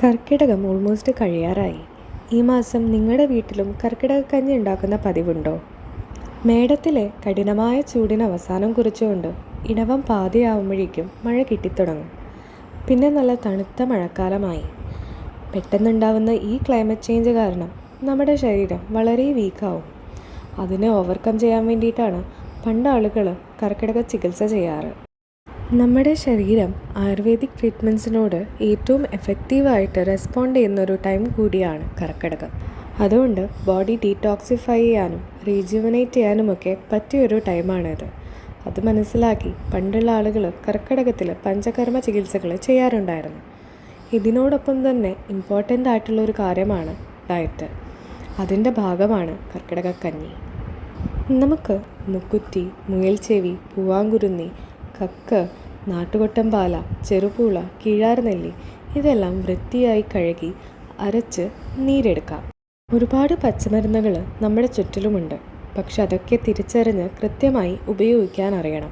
കർക്കിടകം almost കഴിയാറായി. ഈ മാസം നിങ്ങളുടെ വീട്ടിലും കർക്കിടകക്കഞ്ഞി ഉണ്ടാക്കുന്ന പതിവുണ്ടോ? മേടത്തിലെ കഠിനമായ ചൂടിന് അവസാനം കുറിച്ചുകൊണ്ട് ഇടവം പാതിയാവുമ്പോഴേക്കും മഴ കിട്ടിത്തുടങ്ങും. പിന്നെ നല്ല തണുത്ത മഴക്കാലമായി. പെട്ടെന്നുണ്ടാവുന്ന ഈ ക്ലൈമറ്റ് ചേഞ്ച് കാരണം നമ്മുടെ ശരീരം വളരെ വീക്കാവും. അതിനെ ഓവർകം ചെയ്യാൻ വേണ്ടിയിട്ടാണ് പണ്ട് ആളുകൾ കർക്കിടക ചികിത്സ ചെയ്യാറ്. നമ്മുടെ ശരീരം ആയുർവേദിക് ട്രീറ്റ്മെൻറ്റ്സിനോട് ഏറ്റവും എഫക്റ്റീവായിട്ട് റെസ്പോണ്ട് ചെയ്യുന്നൊരു ടൈം കൂടിയാണ് കർക്കിടകം. അതുകൊണ്ട് ബോഡി ഡീടോക്സിഫൈ ചെയ്യാനും റീജുവനേറ്റ് ചെയ്യാനുമൊക്കെ പറ്റിയൊരു ടൈമാണിത്. അത് മനസ്സിലാക്കി പണ്ടുള്ള ആളുകൾ കർക്കിടകത്തിൽ പഞ്ചകർമ്മ ചികിത്സകൾ ചെയ്യാറുണ്ടായിരുന്നു. ഇതിനോടൊപ്പം തന്നെ ഇമ്പോർട്ടൻ്റ് ആയിട്ടുള്ളൊരു കാര്യമാണ് ഡയറ്റ്. അതിൻ്റെ ഭാഗമാണ് കർക്കിടകക്കഞ്ഞി. നമുക്ക് മുക്കുറ്റി, മുയൽച്ചെവി, പൂവാങ്കുരുന്നി, കക്ക്, നാട്ടുകൊട്ടൻപാല, ചെറുപൂള, കീഴാർനെല്ലി ഇതെല്ലാം വൃത്തിയായി കഴുകി അരച്ച് നീരെടുക്കാം. ഒരുപാട് പച്ചമരുന്നുകൾ നമ്മുടെ ചുറ്റിലുമുണ്ട്. പക്ഷെ അതൊക്കെ തിരിച്ചറിഞ്ഞ് കൃത്യമായി ഉപയോഗിക്കാൻ അറിയണം.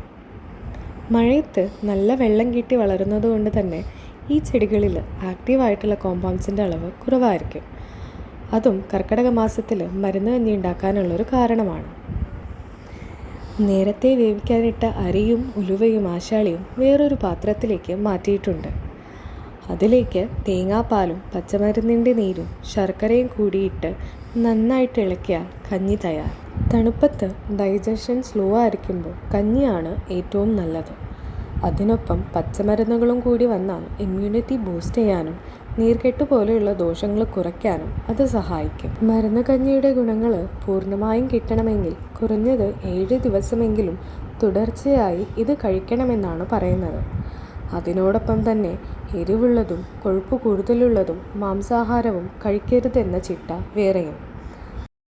മഴയത്ത് നല്ല വെള്ളം കെട്ടി വളരുന്നത് കൊണ്ട് തന്നെ ഈ ചെടികളിൽ ആക്റ്റീവായിട്ടുള്ള കോമ്പൗണ്ട്സിൻ്റെ അളവ് കുറവായിരിക്കും. അതും കർക്കിടക മാസത്തിൽ മരുന്ന് കഞ്ഞി ഉണ്ടാക്കാനുള്ളൊരു കാരണമാണ്. നേരത്തെ വേവിക്കാനിട്ട അരിയും ഉലുവയും ആശാളിയും വേറൊരു പാത്രത്തിലേക്ക് മാറ്റിയിട്ടുണ്ട്. അതിലേക്ക് തേങ്ങാപ്പാലും പച്ചമരുന്നിൻ്റെ നീരും ശർക്കരയും കൂടിയിട്ട് നന്നായിട്ട് ഇളക്കിയാൽ കഞ്ഞി തയ്യാർ. തണുപ്പത്ത് ഡൈജഷൻ സ്ലോ ആയിരിക്കുമ്പോൾ കഞ്ഞിയാണ് ഏറ്റവും നല്ലത്. അതിനൊപ്പം പച്ചമരുന്നുകളും കൂടി വന്നാൽ ഇമ്മ്യൂണിറ്റി ബൂസ്റ്റ് ചെയ്യാനും നീർക്കെട്ട് പോലെയുള്ള ദോഷങ്ങൾ കുറയ്ക്കാനും അത് സഹായിക്കും. മരുന്ന് കഞ്ഞിയുടെ ഗുണങ്ങൾ പൂർണ്ണമായും കിട്ടണമെങ്കിൽ കുറഞ്ഞത് 7 ദിവസമെങ്കിലും തുടർച്ചയായി ഇത് കഴിക്കണമെന്നാണ് പറയുന്നത്. അതിനോടൊപ്പം തന്നെ എരിവുള്ളതും കൊഴുപ്പ് കൂടുതലുള്ളതും മാംസാഹാരവും കഴിക്കരുതെന്ന ചിട്ട വേറെയും.